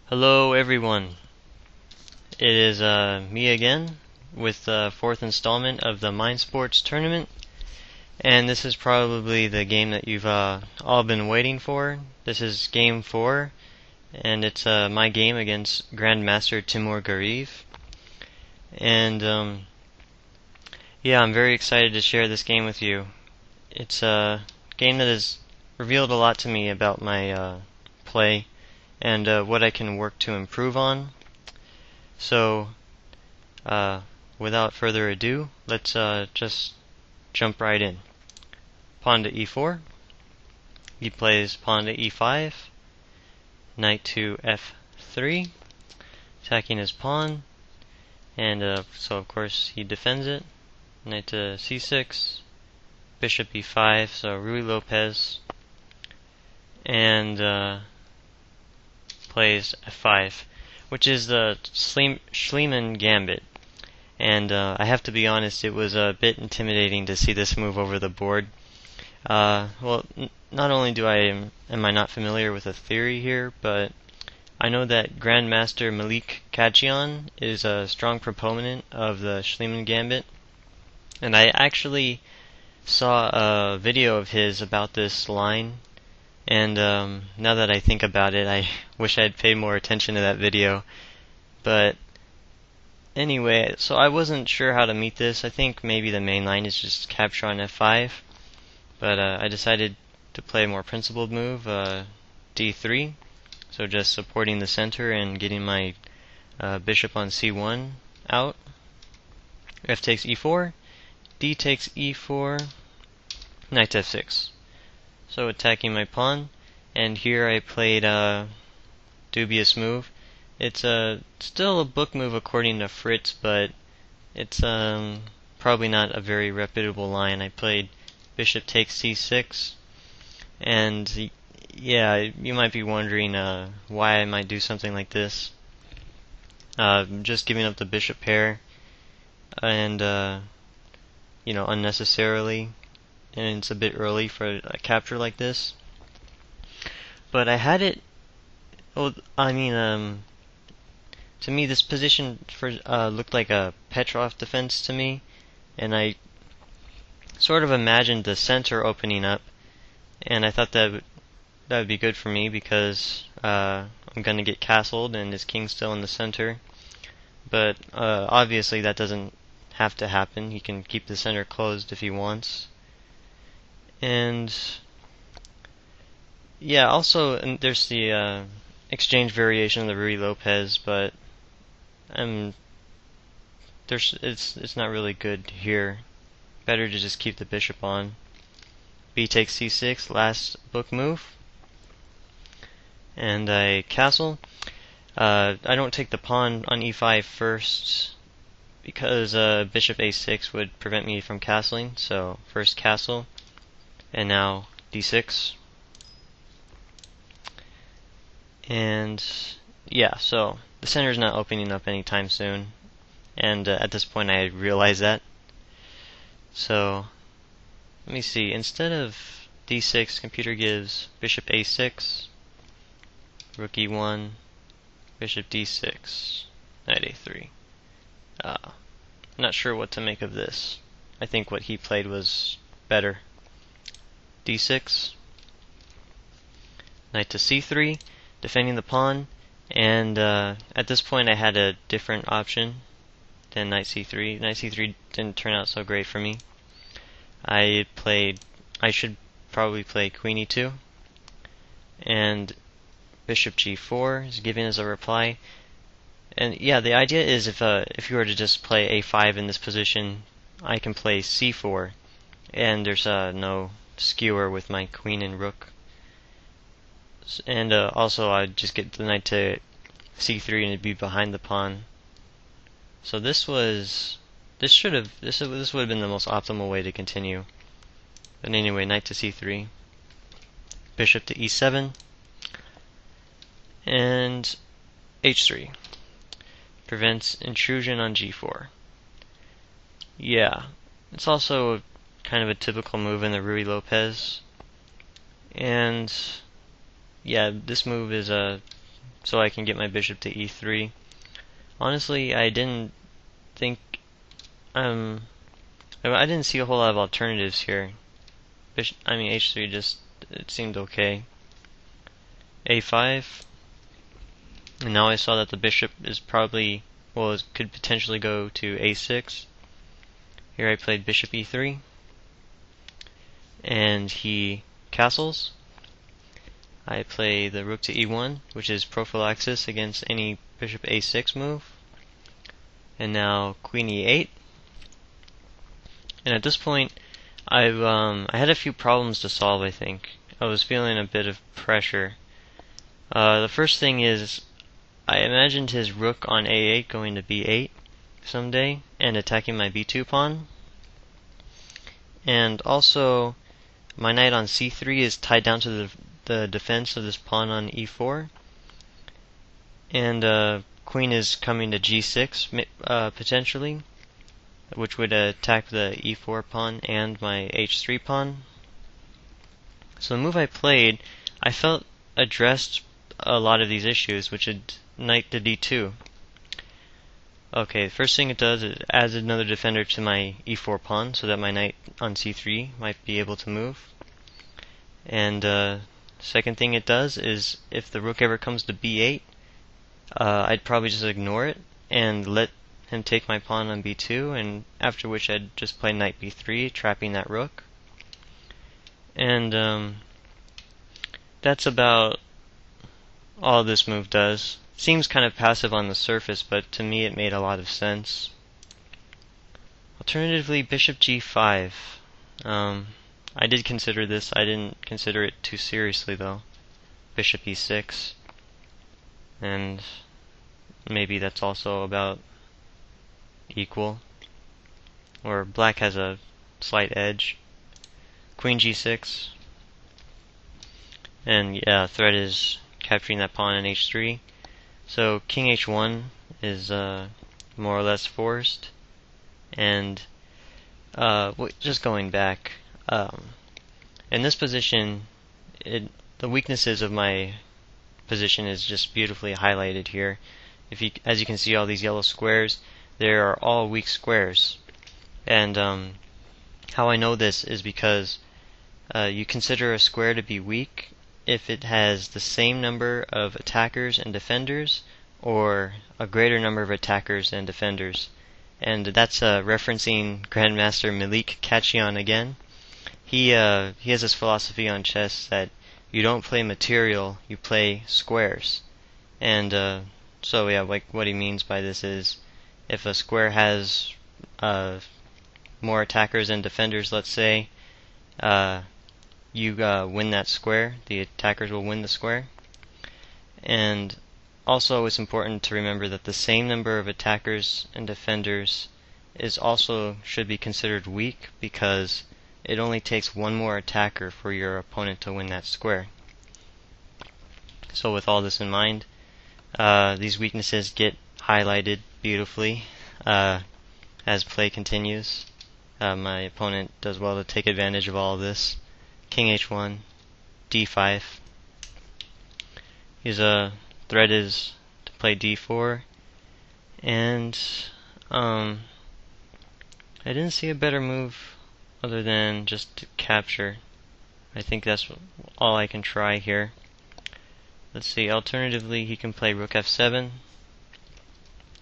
Hello everyone, it is me again with the fourth installment of the Mind Sports Tournament, and this is probably the game that you've all been waiting for. This is game 4, and it's my game against Grandmaster Timur Gareev, and yeah, I'm very excited to share this game with you. It's a game that has revealed a lot to me about my play and what I can work to improve on. So, without further ado, let's just jump right in. Pawn to e4. He plays pawn to e5. Knight to f3, attacking his pawn, and so of course he defends it. Knight to c6, bishop e5, so Ruy Lopez, and plays f5, which is the Schliemann Gambit. And I have to be honest, it was a bit intimidating to see this move over the board. Not only am I not familiar with the theory here, but I know that Grandmaster Malik Kachian is a strong proponent of the Schliemann Gambit, and I actually saw a video of his about this line, and now that I think about it, I wish I had paid more attention to that video. But anyway, so I wasn't sure how to meet this. I think maybe the main line is just capture on f5, but I decided to play a more principled move, d3, so just supporting the center and getting my bishop on c1 out. F takes e4, d takes e4, knight to f6. So attacking my pawn, and here I played a dubious move. It's still a book move according to Fritz, but it's probably not a very reputable line. I played bishop takes c6, and yeah, you might be wondering why I might do something like this. Just giving up the bishop pair, and unnecessarily, and it's a bit early for a capture like this. But I had it. To me, this position looked like a Petrov defense to me, and I sort of imagined the center opening up, and I thought that would be good for me because I'm going to get castled and his king's still in the center. But obviously that doesn't have to happen. He can keep the center closed if he wants. And yeah, also there's the exchange variation of the Ruy Lopez, but it's not really good here. Better to just keep the bishop on. B takes c6, last book move, and I castle. I don't take the pawn on e5 first because bishop a6 would prevent me from castling. So first castle, and now d6. And yeah, so the center is not opening up anytime soon, and at this point I realize that. So let me see, instead of d6, computer gives bishop a6, rook e1, bishop d6, knight a3. Not sure what to make of this. I think what he played was better. d6, knight to c3, defending the pawn, and at this point I had a different option than knight c3. Knight c3 didn't turn out so great for me. I should probably play queen e2, and bishop g4 is given as a reply. And yeah, the idea is if you were to just play a5 in this position, I can play c4, and there's no skewer with my queen and rook. And also I'd just get the knight to c3 and it'd be behind the pawn. So this would have been the most optimal way to continue. But anyway, knight to c3, bishop to e7, and h3 prevents intrusion on g4. Yeah, it's also kind of a typical move in the Ruy Lopez, and yeah, this move is so I can get my bishop to e3. Honestly, I didn't think I didn't see a whole lot of alternatives here. h3 just, it seemed okay. a5, and now I saw that the bishop is probably, well, it could potentially go to a6. Here I played bishop e3, and he castles. I play the rook to e1, which is prophylaxis against any bishop a6 move. And now queen e8. And at this point, I had a few problems to solve, I think. I was feeling a bit of pressure. The first thing is, I imagined his rook on a8 going to b8 someday, and attacking my b2 pawn. And also, my knight on c3 is tied down to the defense of this pawn on e4. And queen is coming to g6, potentially, which would attack the e4 pawn and my h3 pawn. So the move I played, I felt addressed a lot of these issues, which is knight to d2. Okay, the first thing it does is adds another defender to my e4 pawn, so that my knight on c3 might be able to move. And second thing it does is, if the rook ever comes to b8, I'd probably just ignore it and let him take my pawn on b2, and after which I'd just play knight b3, trapping that rook. And that's about all this move does. Seems kind of passive on the surface, but to me it made a lot of sense. Alternatively, bishop g5. I did consider this. I didn't consider it too seriously though. Bishop e6. And maybe that's also about equal, or black has a slight edge. Queen g6, and yeah, threat is capturing that pawn in h3. So king h1 is more or less forced, and just going back, in this position, the weaknesses of my position is just beautifully highlighted here. As you can see, all these yellow squares, they are all weak squares. And how I know this is because you consider a square to be weak if it has the same number of attackers and defenders, or a greater number of attackers and defenders. And that's referencing Grandmaster Malik Kachian again. He has this philosophy on chess that you don't play material, you play squares. And so yeah, like what he means by this is, if a square has more attackers and defenders, let's say, you win that square. The attackers will win the square. And also, it's important to remember that the same number of attackers and defenders should be considered weak, because it only takes one more attacker for your opponent to win that square. So with all this in mind, these weaknesses get highlighted beautifully as play continues. My opponent does well to take advantage of all of this. King h1, d5. His threat is to play d4, and I didn't see a better move other than just to capture. I think that's all I can try here. Let's see, alternatively he can play rook f7,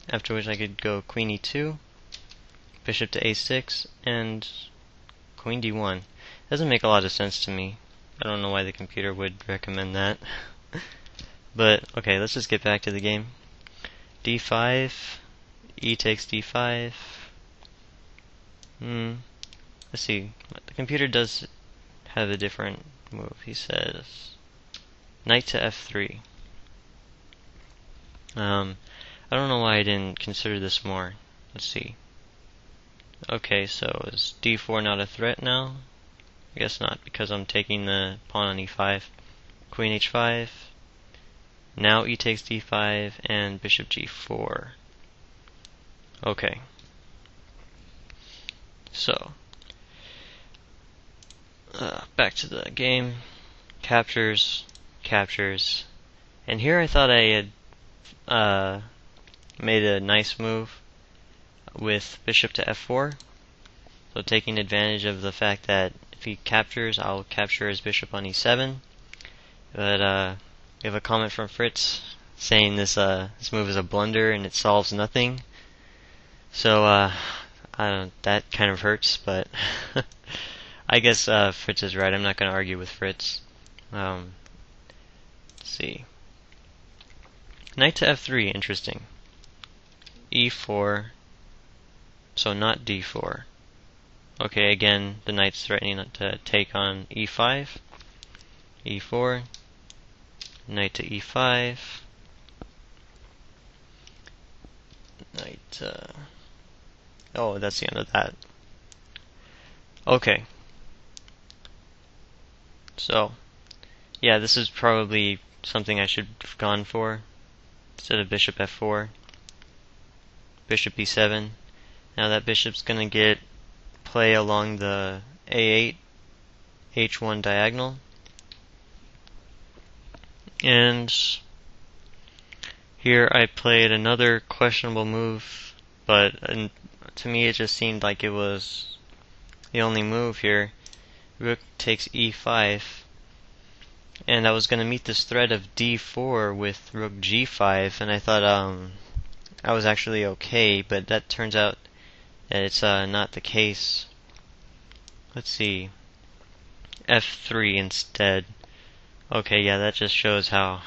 after which I could go queen e2, bishop to a6, and queen d1. Doesn't make a lot of sense to me. I don't know why the computer would recommend that. But okay, let's just get back to the game. d5, e takes d5. Let's see, the computer does have a different move. He says knight to f3. I don't know why I didn't consider this more. Let's see. Okay, so is d4 not a threat now? I guess not, because I'm taking the pawn on e5. Queen h5. Now e takes d5 and bishop g4. Okay. So, back to the game. Captures, captures, And here I thought I had made a nice move with bishop to f4. So taking advantage of the fact that if he captures, I'll capture his bishop on e7. But we have a comment from Fritz saying this move is a blunder and it solves nothing. So I don't. That kind of hurts, but I guess Fritz is right. I'm not going to argue with Fritz. Let's see. Knight to f3, interesting. e4, so not d4. Okay, again, the knight's threatening to take on e5, e4, knight to e5, knight, oh, that's the end of that. Okay. So, yeah, this is probably something I should have gone for. Instead of bishop f4, bishop e7. Now that bishop's going to get play along the a8, h1 diagonal. And here I played another questionable move, but to me it just seemed like it was the only move here. Rook takes e5. And I was going to meet this threat of d4 with rook g5, and I thought I was actually okay, but that turns out that it's not the case. Let's see. f3 instead. Okay, yeah, that just shows how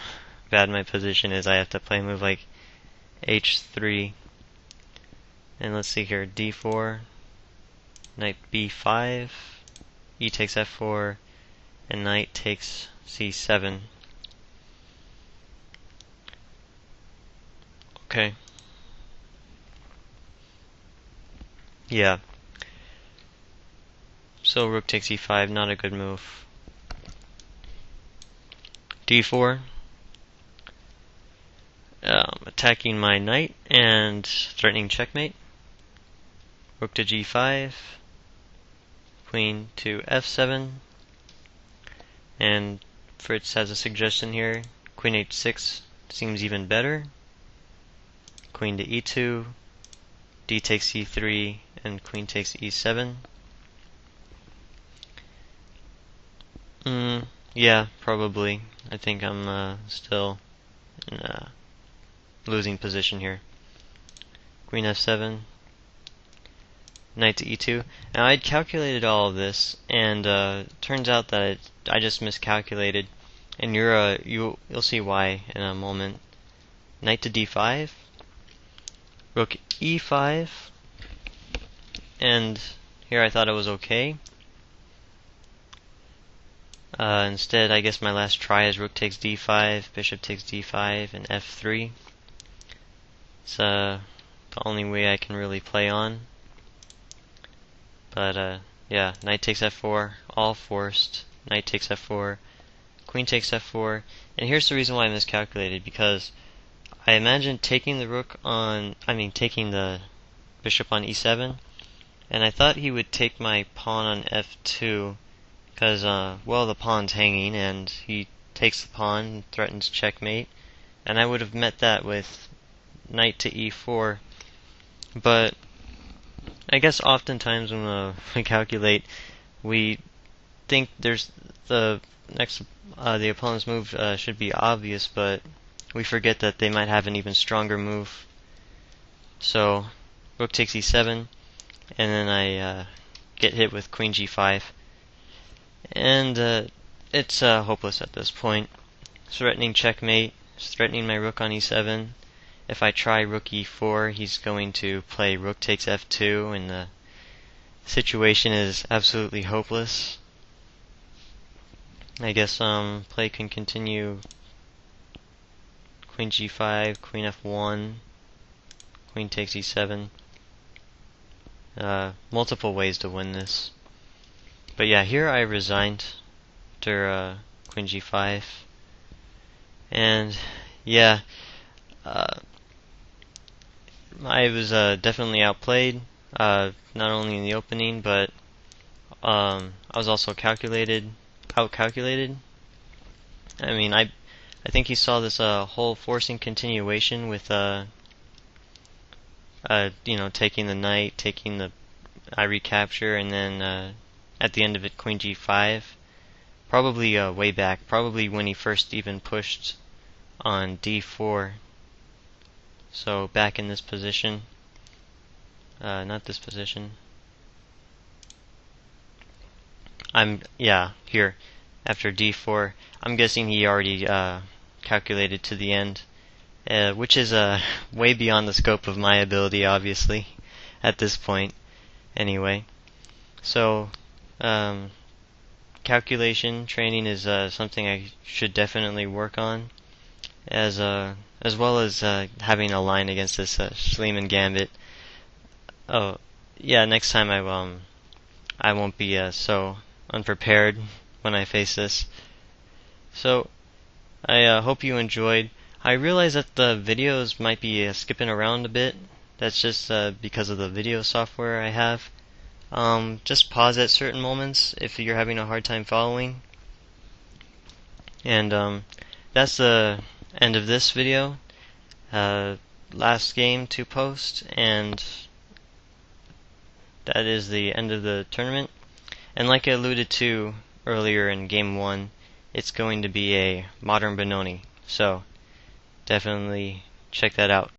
bad my position is. I have to play a move like h3. And let's see here, d4, knight b5, e takes f4, and knight takes c7. Okay. Yeah. So rook takes e5, not a good move. d4. Attacking my knight and threatening checkmate. Rook to g5. Queen to f7. And Fritz has a suggestion here. Queen h6 seems even better. Queen to e2. D takes e3, and queen takes e7. Yeah, probably. I think I'm still in a losing position here. Queen f7, knight to e2. Now I'd calculated all of this, and turns out that I just miscalculated, and you'll see why in a moment. Knight to d5, rook e5, and here I thought it was okay. Instead, I guess my last try is rook takes d5, bishop takes d5, and f3. It's the only way I can really play on. But yeah, knight takes f4, all forced. Knight takes f4, queen takes f4, and here's the reason why I miscalculated, because I imagined taking the taking the bishop on e7, and I thought he would take my pawn on f2, because, well, the pawn's hanging, and he takes the pawn and threatens checkmate, and I would have met that with knight to e4, but I guess oftentimes when we calculate, we think there's the opponent's move should be obvious, but we forget that they might have an even stronger move. So, rook takes e7, and then I get hit with queen g5. And it's hopeless at this point. Threatening checkmate, threatening my rook on e7. If I try rook e4, he's going to play rook takes f2, and the situation is absolutely hopeless. I guess play can continue. Queen g5, queen f1, queen takes e7. Multiple ways to win this. But yeah, here I resigned after queen g5. And yeah, I was definitely outplayed, not only in the opening, but I was also outcalculated. I mean, I I think he saw this whole forcing continuation with taking the knight, taking the I recapture, and then at the end of it, queen g5. Probably way back, probably when he first even pushed on d4. So back in this position, not this position. Here, after d4. I'm guessing he already calculated to the end, which is way beyond the scope of my ability, obviously, at this point. Anyway, so calculation training is something I should definitely work on, as well as having a line against this Schliemann Gambit. Oh, yeah. Next time I won't be so unprepared when I face this. So I hope you enjoyed. I realize that the videos might be skipping around a bit. That's just because of the video software I have. Just pause at certain moments if you're having a hard time following. And that's the end of this video. Last game to post, and that is the end of the tournament. And like I alluded to earlier in game 1, it's going to be a modern Benoni. So definitely check that out.